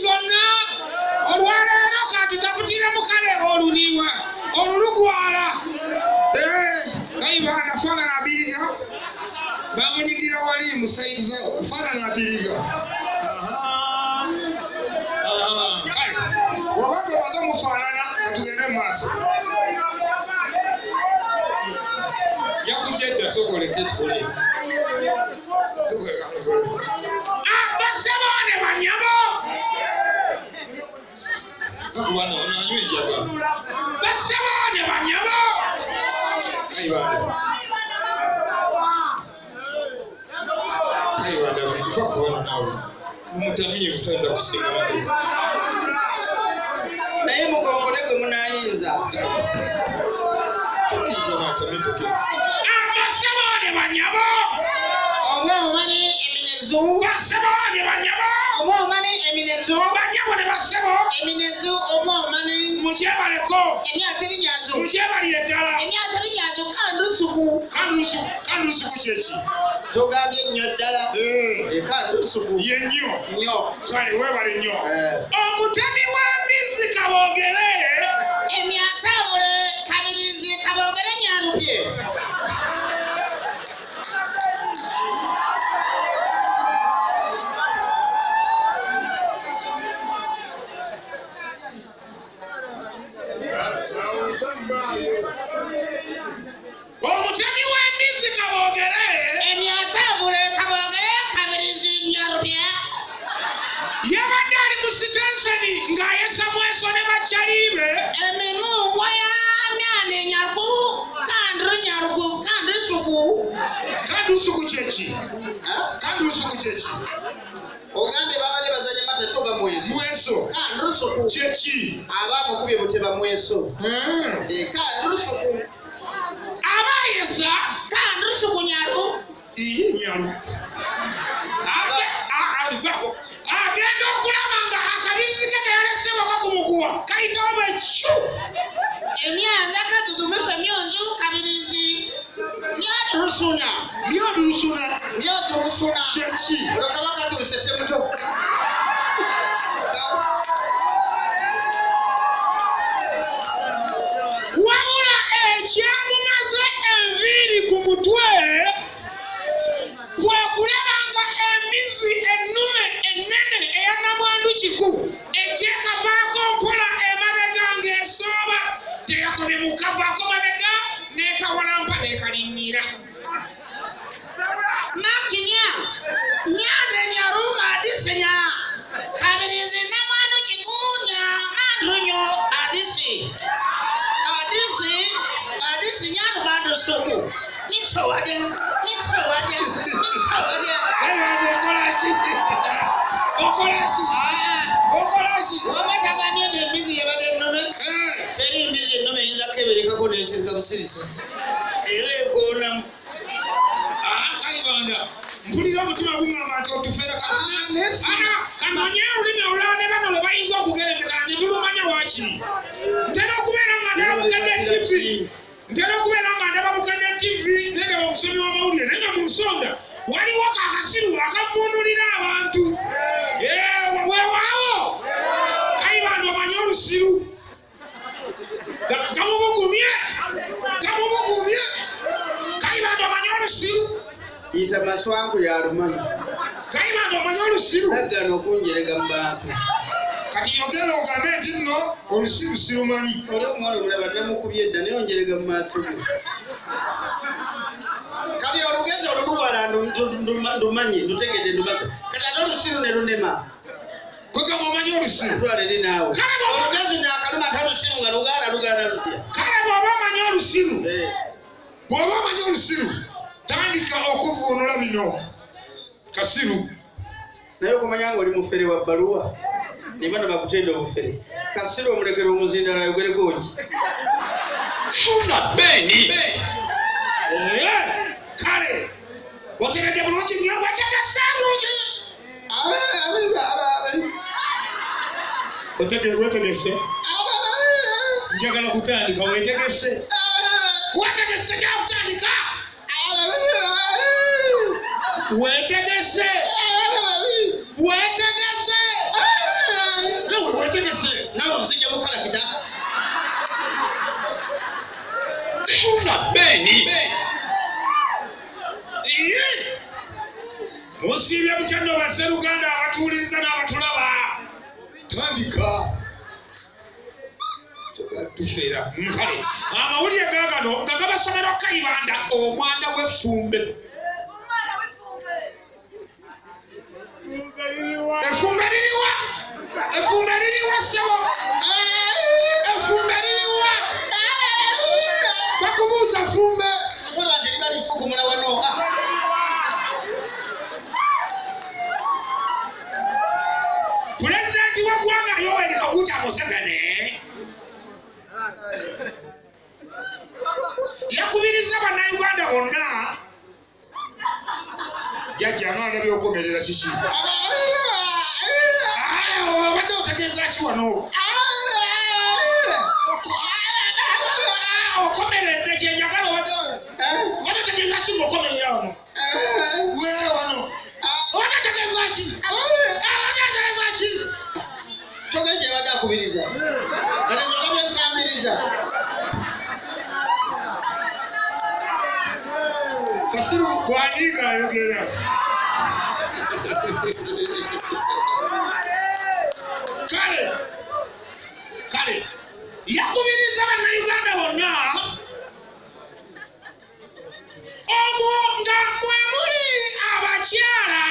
zonna olwaleero kati takutira mukale oluliwa olulugwala kayibanda fana na biriga bamunyigira wali musaiza fana na biriga kale wabage baza mufaanana katugende maaso jakujjedda sokoleke tukole basebone banyabo bakubana onanywijaga basebone banyabo kayibanda kufa kubona nawe umutamiye utaza kusinga wale naye mukonkole gwe munayinza basebone banyabo omwomani eminezu basebone banyabo omwomani eminezu banyabo ne basebo eminezu omwomani mujebaleko emyateri nyazo mujebalire ddala emyateri nyazo kandusuku kyeki togambye nnyo ddala kandusuku yenyo nnyo kale webale nnyo omutemi w'embizi kaboogere emyatabule kabirizi kaboogere nyarupye omutemi w'embizi kaboogere emyatabule kaboogere kabirizi nyarupye yabadde ali mu sitenseni ng'ayesa mweso ne bakyaliibe emimumbwa ya myane nyaku kandusuku kyeki kandusuku kyeki ogambye babadde bazanye matatu oba mweso kandusuku kyeki abamukubye buteba mweso kandusuku abayesa kandusuku nyaru nyaru agenda okulaba nga akabisi ke kayalesebwako ku muguwa kayitawo bwekyu emyanga katutumife myonju kabirizi myodurusuna kyeki olwokabaka tuusese muto wabula ekyamumaze enviiri ku mutwe kwe kulaba nga embizi ennume ennene eya namwandu kiku ekyekavaako mpola emabega ng'esooba teyakomye mukavaako mabega n'ekawalampa n'ekalinnira makinya myande nyaruma adisinya kabirizi namwandu kiku nyamandunyo adisi nyarumandu suku mitsowadya okolaki wamatagamye nembizi yabadde ennome teri mbizi ennome eyinza keberekako nesirika busirisi era ekoonamu kayibanda mpulira omutima guŋŋamba nti otufere kanonye olulimi olulala ne bano lwe bayinza okugerengekana ne tulumanya wakiri ntera okubeera nga ndaba bukadde tv nendaba omusomi w'amawulire naye nga mu nsonda waliwo kakasiru akavuunulira abantu weewaawo kayibanda omanye olusiru gamubugumye kayibanda omanye olusiru yita maswangu yalumanyi kayibanda omanye olusiru agana okunjerega mu bantu kati yogera ogambe nti nno olusiru sirumanyi oli omwana omulaba namukubye edda naye onjerega mu maaso ge kati olugezi oluluwala ndumanyi ndutegedde ndumaze kati ate olusiru ne lunema kwegamba omanyi olusiru twala eri naawe olugezi nakaluma ate olusiru nga lugaana lutya kale bw'oba omanyi olusiru tandika okuvuunula bino kasiru naye okumanya nga oli mufere wa bbaluwa nibano bakutenda obufere kasiru omulekera omuzindala yogerekoki funa beni kale oteredde bulungi nnyo wetegese bulungi wetegese njagala kutandika wetegese gyakutandika wetegese wetegese nawe nsijja mukalakita funa beni Musiibye mutendo wa Sseruganda abatuuliriza n'abatulaba tandika tufeera nkale amawulire gaagano nga gabasomera Kayibanda omwana w'effumbe effumbe liriwa ssebo effumbe liriwa bakubuuza ffumbe okola nti liba lifukumula wano Pulezidenti w'eggwanga Yoweri Kaguta Museveni yakubiriza bannayuganda bonna jjajja ng'anda by'okomerera kiki obadde otegeeza ki wano okomeredde kyenjagala obadde otegeeza ki ng'okomerera wano weere wano obadde otegeeza ki togeje bada akubiriza kati nyoga bensambiriza Kasiru kwanyiga ayogera kale yakubiriza bannayuganda bonna omwo nga mwe muli abakyala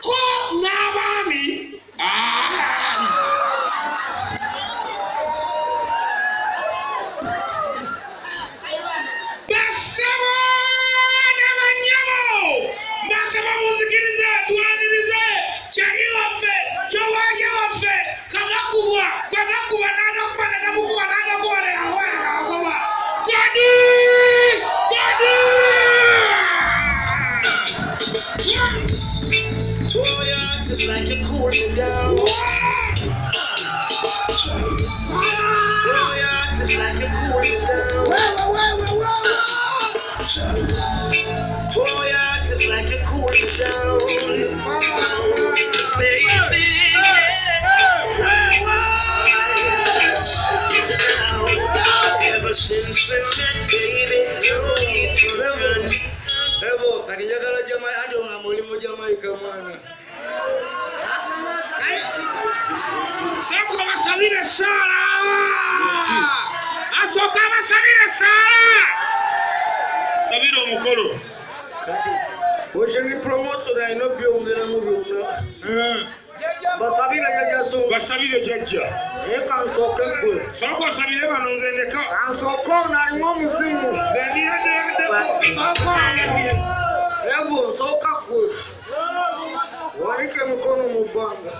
ko n'abaami basebo n'abanyabo basaba muzikirize twanirize kyali waffe kyowaje waffe kagakubwa n'agakuba n'agakuba kwadi Just like it cooling down. Just like it cooling down. Just like it cooling down. Baby. Ever since we met, baby, Evo, kanijagala Jamaica, ando ngamulimu Jamaica mwana. Soko basabire sala. Asoka basabire sala. Sabiro omukolo. Oje ni promotion na ino byongera mu byonna. Basabire jajaso. Basabire jajja. Eka nsoke gwe. Soko basabire banonzendeka. Ansoko na limo muzimu. Ndio. Soko. Evo soka gwe. Warike mkono mubanga.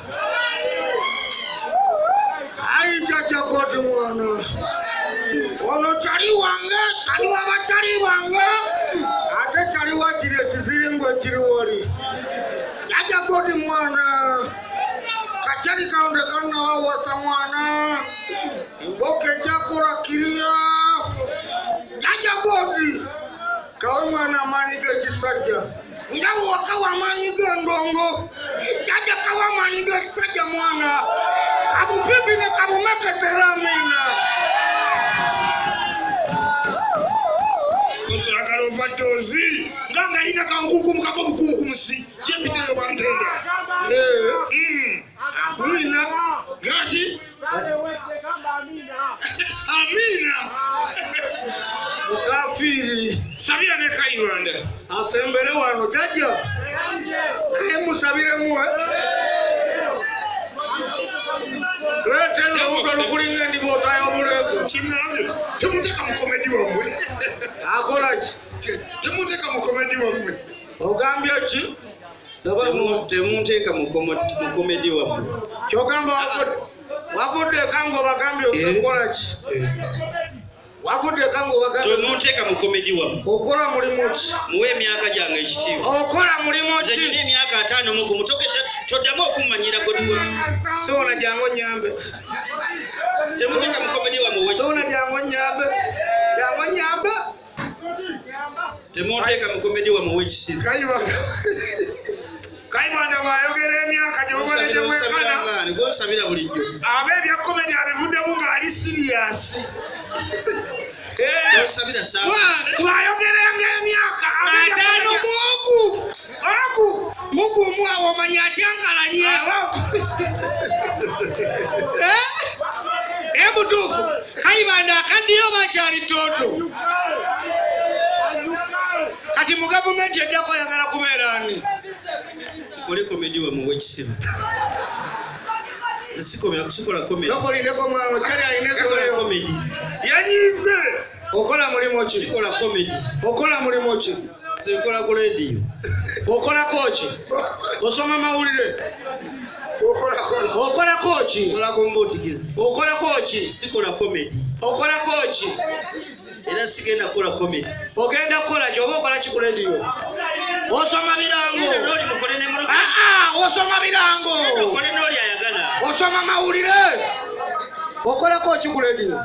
Ai jaja kodi mwana. Ono chali wange, chali wabachali wange. Ate chali wachire chiziringwe chiri wali. Jaja kodi mwana. Kachari kaunde kana wawasa mwana. Mboke chakura kiria. Jaja kodi. Kawe mwana manike chisajja. Ndawo wakawa manike ndongo. Jaja kawa manike chisajja mwana. Kabu pipi ne kabu meke teramina. Kusa akalo batozi. Nganga ina kanguku mkapo mkumusi. Yepite yo bantenda. Amina. Gati. Amina. Musafiri. Sabira ne Kayibanda. Asembere wano jaja. Musabire muwe. Retelo ukalo kulinga ndi bota yo muleko. Chinambe. Temuteka mukomedi wamwe. Akolaji. Temuteka mukomedi wamwe. Ogambye ki? Temuteka mukomedi wamwe. Kyogamba wakodde kango bagambye okolaji. Wakodde kango bagambye. Temuteka mukomedi wamwe. Okola mulimu ki? Muwe emyaka gyange ekitiibwa. Okola mulimu ki? Nze emyaka 5 mu kumutokete toddamu okumanyira kodwa. Sona jango nyambe. Temuteka mukomedi wamwe. Sona jango nyambe. Jango nyambe. Temuteka mukomedi wamwe w'ekisiru. Kayibanda bayogera emyaka gye mubalete Kale gosabira bulijjo. Abebya comedy abivuddemu ng'ali serious. Gosabira sawa. Twayogeranga emyaka Adano Mugu mwawo manya atyangalanye. Ebutuufu Kayibanda akaddiyo bakyali toto. Kati mu gavumenti eddako ayagala kubeera ani? Kole comedy wa muwe kisibu. Sikola comedy. Nokolindeko mwana kyali alina comedy. Yanyize. Okola mulimu ki? Sikola comedy. Okola mulimu ki? Sikola ku radio. Okola koki? Osoma mawulire. Okola koki? Okola kombotikizi. Okola koki? Sikola comedy. Okola koki? Era sigenda kola comedy. Ogenda kola ki oba okola ki ku radio? Osoma birango. Osoma birango. Okole n'oli ayagala. Osoma mawulire. Okola koki ku radio?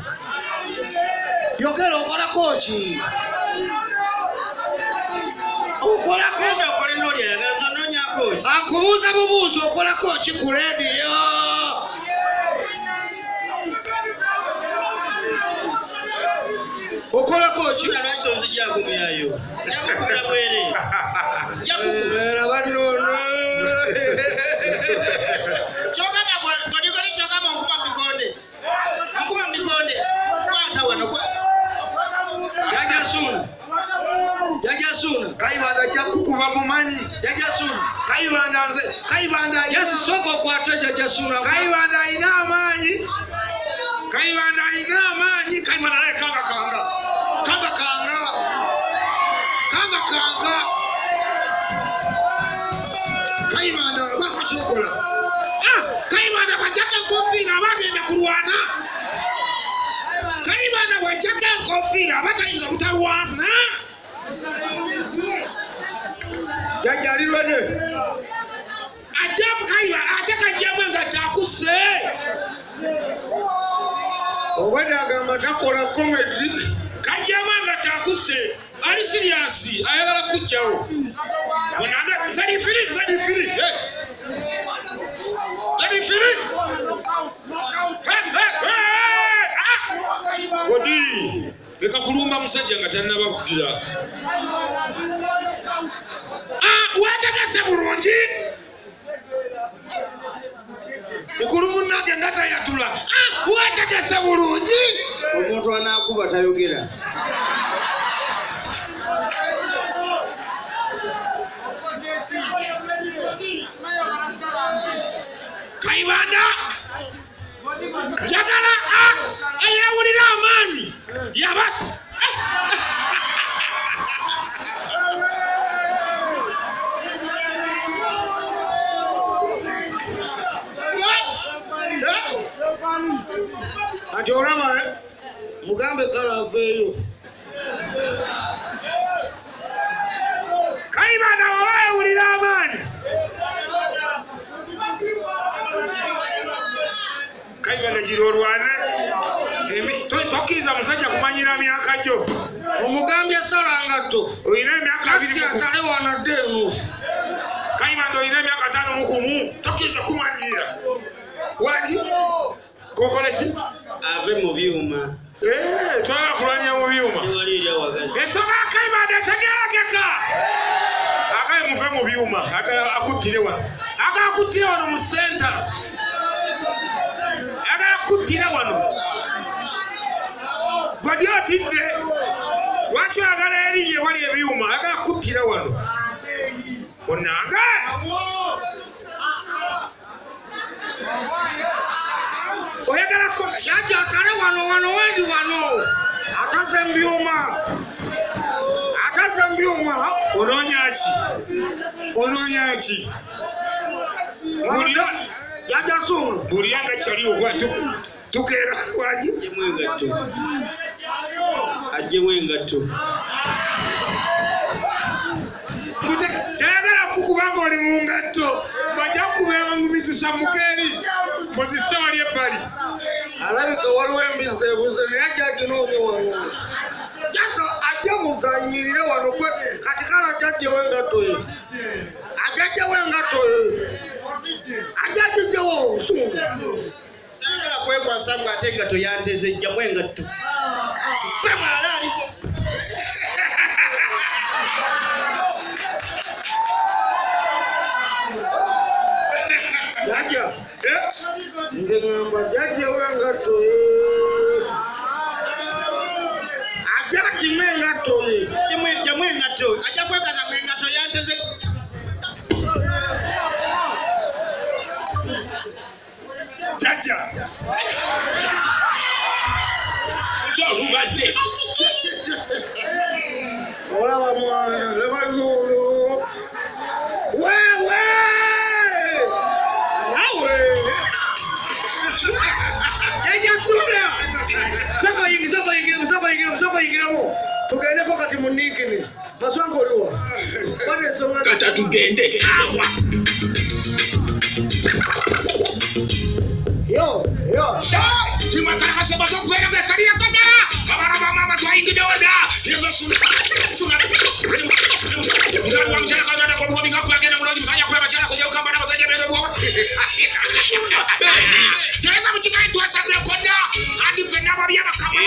Yogera okola koki? Okola koki okole n'oli ayagala zonoonya koki. Akubuuza bubuuzi okola koki ku radio? Okola koki? Lwaki onzijjaako muyayo? Njakukubira bwere. Era bannono. Kyogamba gwe kyogamba nkuba mu bikonde. Nkuba mu bikonde. Kwata wano kwa. Yaja suna. Kayibanda jakukuba mumanyi. Yaja suna. Kayibanda nze. Kayibanda yes soko kwata jaja suna. Kayibanda ina amaanyi. Kayibanda naye kanga. Kayibanda bakakikola. Kayibanda bajjako enkofiira abagenda kulwana. Kayibanda bajjako enkofiira abatayinza butalwana. Jajja alirwede. Ajabu Kayibanda ate kajjamu nga takuse. Obwedde agamba takola comedy. Kajjamu nga takuse. Ali serious ayagala kujjawo. Bonaga zali firi. Kodi leka kulumba musajja nga tannaba kugira. Wategese bulungi. Mukulu munnange nga tayatula. Wategese bulungi. Omuntu anaakuba tayogera. Kayibanda njagala ayawulira amaanyi yabasi. Ati olaba mugambe kala aveeyo. Kayibanda wawulira amaanyi. Kayibanda gira olwana. Tokkiriza musajja kumanyira myaka gyo. Omugambye salangatto. Oyina emyaka 2 atale wanadde eno. Kayibanda oyina emyaka 5 tokkiriza kumanyira. Wali? Kokola ki? Ave mu byuma. Twala kulanya mu byuma. Wali eri awagazi. Ensonga Kayibanda tegeerekeka. Akaye muve mu byuma. Akuttire wano mu senta. Akuttire wano. Godi otidde. Lwaki oyagala eriye wali ebyuma? Ayagala kuttire wano. Onange. Oyagala ko yajja akale wano wendi wano. Akaze mbyuma. Onoonya ki? Bulira yajja sunu. Bulira nga kyali ogwa tukeera waji. Ajjemu engatto. Tayagala kukuba ng'oli mu ngatto. Bajja kukubeera ngumizisa mukeeri. Muzisse wali ebbali. Alabika waliwo embizi ebuze naye ajja aginoonya wano. Ajja muzanyirire wano kati kale ajjajjewo engatto ye. Ajjajjewo Sagala kwekwasa ng'ate engatto yanteze ejjamu engatto. Gwe mwala aliko. Jajja. Ngengamba jajja wengatto. Ajja kime engatto. Ejjamu engatto. Ajja kwekaza mu engatto yanteze. Jajja. Kyolubadde. Olaba mwana lebalulu. Wewe! Nawe! Jajja sura! Saba yingiramu. Tugende pokati mu Nikini. Maswango oliwa. Kata tugende. Awa. Yo. Timakala kasema kwenda kusalia kadara. Kabara mama twaingide oda. Yezo sura. Ngwa mchana kadara kwa mwa ngakwa ngene mwana mkanya kwa bachala kujya ukamba na bazaje bebe bwa. Nenda mchika itwa sasa konda. Hadi fena babia bakama.